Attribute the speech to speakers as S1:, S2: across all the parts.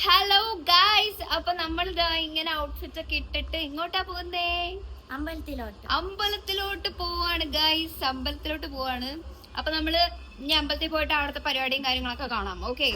S1: Hello guys, അപ്പൊ നമ്മൾ ഇങ്ങനെ ഔട്ട്ഫിറ്റ് ഒക്കെ ഇട്ടിട്ട് ഇങ്ങോട്ടാ പോകുന്നേ? അമ്പലത്തിലോട്ട് പോവാണ് ഗായ്സ്, അമ്പലത്തിലോട്ട് പോവാണ്. അപ്പൊ നമ്മള് ഇനി അമ്പലത്തിൽ പോയിട്ട് അവിടുത്തെ പരിപാടിയും കാര്യങ്ങളൊക്കെ കാണാം. ഓക്കെ,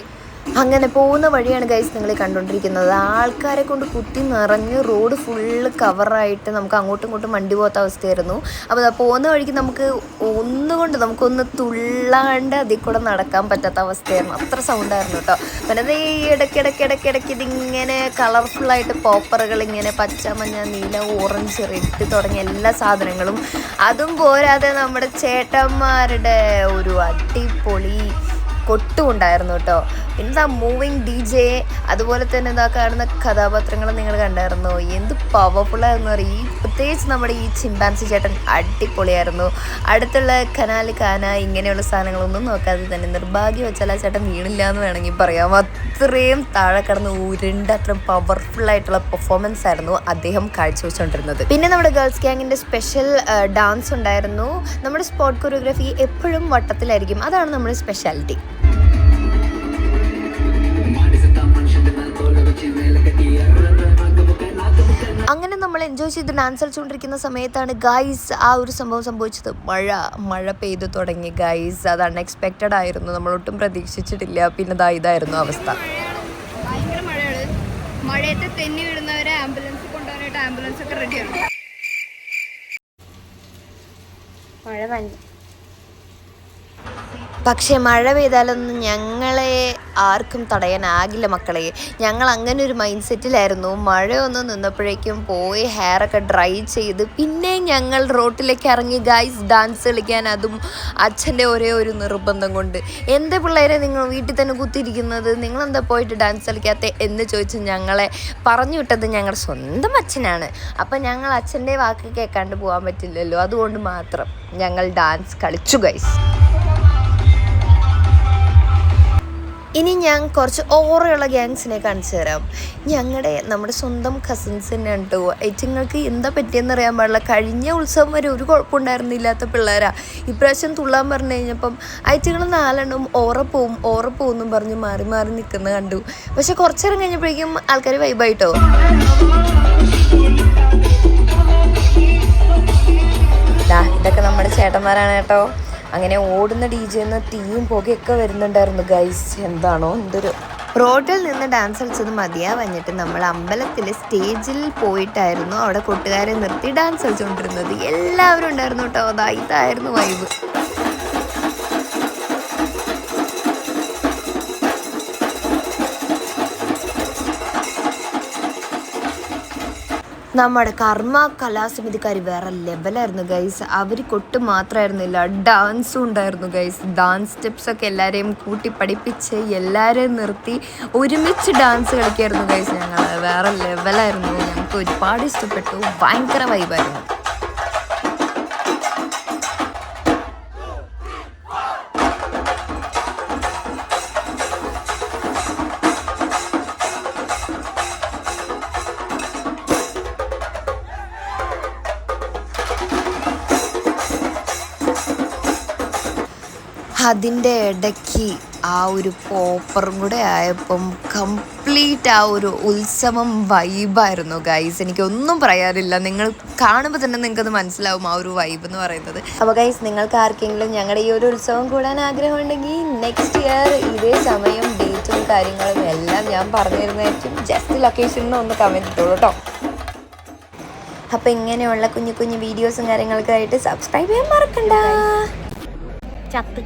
S2: അങ്ങനെ പോകുന്ന വഴിയാണ് ഗൈസ് നിങ്ങൾ കണ്ടുകൊണ്ടിരിക്കുന്നത്. ആൾക്കാരെ കൊണ്ട് കുത്തി നിറഞ്ഞ് റോഡ് ഫുള്ള് കവറായിട്ട് നമുക്ക് അങ്ങോട്ടും ഇങ്ങോട്ടും വണ്ടി പോകാത്ത അവസ്ഥയായിരുന്നു. അപ്പോൾ പോകുന്ന വഴിക്ക് നമുക്കൊന്ന് തുള്ളാണ്ട് അതിൽ കൂടെ നടക്കാൻ പറ്റാത്ത അവസ്ഥയായിരുന്നു. അത്ര സൗണ്ടായിരുന്നു കേട്ടോ. പിന്നെ അത് ഇടയ്ക്കിടയ്ക്ക് ഇതിങ്ങനെ കളർഫുള്ളായിട്ട് പോപ്പറുകൾ ഇങ്ങനെ പച്ച, മഞ്ഞ, നീല, ഓറഞ്ച്, റെഡ് തുടങ്ങിയ എല്ലാ സാധനങ്ങളും. അതും പോരാതെ നമ്മുടെ ചേട്ടന്മാരുടെ ഒരു അടിപൊളി കൊട്ടുമുണ്ടായിരുന്നു കേട്ടോ. പിന്നെ മൂവിങ് DJ, അതുപോലെ തന്നെ കാണുന്ന കഥാപാത്രങ്ങൾ നിങ്ങൾ കണ്ടായിരുന്നു. എന്ത് പവർഫുള്ളായിരുന്നു പറയും. പ്രത്യേകിച്ച് നമ്മുടെ ഈ ചിമ്പാൻസി ചേട്ടൻ അടിപൊളിയായിരുന്നു. അടുത്തുള്ള കനാല് കാന ഇങ്ങനെയുള്ള സാധനങ്ങളൊന്നും നോക്കാതെ തന്നെ നിർഭാഗ്യവശാൽ ആ ചേട്ടൻ വീണില്ല എന്ന് വേണമെങ്കിൽ പറയാം. അത്രയും താഴെ കിടന്ന് ഉരുണ്ട് അത്രയും പവർഫുള്ളായിട്ടുള്ള പെർഫോമൻസ് ആയിരുന്നു അദ്ദേഹം കാഴ്ചവെച്ചുകൊണ്ടിരുന്നത്. പിന്നെ നമ്മുടെ ഗേൾസ് ഗ്യാങ്ങിൻ്റെ സ്പെഷ്യൽ ഡാൻസ് ഉണ്ടായിരുന്നു. നമ്മുടെ സ്പോട്ട് കൊറിയോഗ്രാഫി എപ്പോഴും വട്ടത്തിലായിരിക്കും. അതാണ് നമ്മുടെ സ്പെഷ്യാലിറ്റി. അങ്ങനെ നമ്മൾ എൻജോയ് ചെയ്ത് ഡാൻസ് കളിച്ചുകൊണ്ടിരിക്കുന്ന സമയത്താണ് ഗൈസ് ആ ഒരു സംഭവം സംഭവിച്ചത്. മഴ പെയ്തു തുടങ്ങി ഗൈസ്. അത് അൺഎക്സ്പെക്റ്റഡ് ആയിരുന്നു, നമ്മളൊട്ടും പ്രതീക്ഷിച്ചിട്ടില്ല. പിന്നെ ഇതായിരുന്നു അവസ്ഥ.
S1: ഭയങ്കര മഴയാണ്. മഴയത്ത് തെന്നി വിടുന്നവരെ ആംബുലൻസ് കൊണ്ടുപോകാനായിട്ട് ആംബുലൻസ് ഒക്കെ റെഡിയാണ്.
S2: പക്ഷേ മഴ പെയ്താലൊന്നും ഞങ്ങളെ ആർക്കും തടയാനാകില്ല മക്കളെ. ഞങ്ങൾ അങ്ങനെ ഒരു മൈൻഡ് സെറ്റിലായിരുന്നു. മഴയൊന്നും നിന്നപ്പോഴേക്കും പോയി ഹെയറൊക്കെ ഡ്രൈ ചെയ്ത് പിന്നെ ഞങ്ങൾ റോട്ടിലേക്ക് ഇറങ്ങി ഗൈസ് ഡാൻസ് കളിക്കാൻ. അതും അച്ഛൻ്റെ ഒരേ ഒരു നിർബന്ധം കൊണ്ട്. എൻ്റെ പിള്ളേരെ നിങ്ങൾ വീട്ടിൽ തന്നെ കുത്തിയിരിക്കുന്നത്, നിങ്ങളെന്താ പോയിട്ട് ഡാൻസ് കളിക്കാത്ത എന്ന് ചോദിച്ച് ഞങ്ങളെ പറഞ്ഞു വിട്ടത് ഞങ്ങളുടെ സ്വന്തം അച്ഛനാണ്. അപ്പം ഞങ്ങൾ അച്ഛൻ്റെ വാക്ക് കേൾക്കാണ്ട് പോകാൻ പറ്റില്ലല്ലോ, അതുകൊണ്ട് മാത്രം ഞങ്ങൾ ഡാൻസ് കളിച്ചു ഗൈസ്. ഇനി ഞാൻ കുറച്ച് ഓവറുള്ള ഗ്യാങ്സിനെ കാണിച്ചു തരാം. നമ്മുടെ സ്വന്തം കസിൻസ് തന്നെ ഉണ്ടോ. ഏറ്റുങ്ങൾക്ക് എന്താ പറ്റിയെന്ന് അറിയാൻ പാടില്ല. കഴിഞ്ഞ ഉത്സവം വരെ ഒരു കുഴപ്പമുണ്ടായിരുന്നില്ലാത്ത പിള്ളേരാ. ഇപ്രാവശ്യം തുള്ളാൻ പറഞ്ഞു കഴിഞ്ഞപ്പം ഏറ്റുങ്ങൾ 4 എണ്ണം ഓറപ്പോവും പറഞ്ഞ് മാറി നിൽക്കുന്ന കണ്ടു. പക്ഷെ കുറച്ചേരം കഴിഞ്ഞപ്പോഴേക്കും ആൾക്കാർ വൈബായിട്ടോ. ഇതൊക്കെ നമ്മുടെ ചേട്ടന്മാരാണ് കേട്ടോ. അങ്ങനെ ഓടുന്ന DJന്ന് തീയും പുകയൊക്കെ വരുന്നുണ്ടായിരുന്നു ഗൈസ്. എന്തൊരു റോഡിൽ നിന്ന് ഡാൻസ് കളിച്ചത് മതിയാവഞ്ഞിട്ട് നമ്മൾ അമ്പലത്തിൽ സ്റ്റേജിൽ പോയിട്ടായിരുന്നു അവിടെ കൂട്ടുകാരെ നിർത്തി ഡാൻസ് കളിച്ചുകൊണ്ടിരുന്നത്. എല്ലാവരും ഉണ്ടായിരുന്നു കേട്ടോ. ഇതായിരുന്നു വൈബ്. നമ്മുടെ കർമ്മ കലാസമിതിക്കാർ വേറെ ലെവലായിരുന്നു ഗൈസ്. അവർ കൊട്ട് മാത്രമായിരുന്നില്ല, ഡാൻസും ഉണ്ടായിരുന്നു ഗൈസ്. ഡാൻസ് സ്റ്റെപ്സൊക്കെ എല്ലാവരെയും കൂട്ടി പഠിപ്പിച്ച് എല്ലാവരെയും നിർത്തി ഒരുമിച്ച് ഡാൻസ് കളിക്കായിരുന്നു ഗൈസ്. ഞങ്ങൾ വേറെ ലെവലായിരുന്നു. ഞങ്ങൾക്ക് ഒരുപാട് ഇഷ്ടപ്പെട്ടു. ഭയങ്കര വൈബായിരുന്നു. അതിൻ്റെ ഇടയ്ക്ക് ആ ഒരു പോപ്പറും കൂടെ ആയപ്പം കംപ്ലീറ്റ് ആ ഒരു ഉത്സവം വൈബായിരുന്നു ഗൈസ്. എനിക്കൊന്നും പറയാനില്ല. നിങ്ങൾ കാണുമ്പോൾ തന്നെ നിങ്ങൾക്കത് മനസ്സിലാവും ആ ഒരു വൈബ് എന്ന് പറയുന്നത്. അപ്പോൾ ഗൈസ്, നിങ്ങൾക്ക് ആർക്കെങ്കിലും ഞങ്ങളുടെ ഈ ഒരു ഉത്സവം കൂടാൻ ആഗ്രഹമുണ്ടെങ്കിൽ നെക്സ്റ്റ് ഇയർ ഇതേ സമയം ഡേറ്റും കാര്യങ്ങളും എല്ലാം ഞാൻ പറഞ്ഞു തരുന്നതായിരിക്കും. ജസ്റ്റ് ലൊക്കേഷനിൽ ഒന്ന് കമൻറ്റ് ഇട്ടോളൂ കേട്ടോ. അപ്പോൾ ഇങ്ങനെയുള്ള കുഞ്ഞു വീഡിയോസും കാര്യങ്ങളൊക്കെ ആയിട്ട് സബ്സ്ക്രൈബ് ചെയ്യാൻ മറക്കണ്ട. ചത്ത്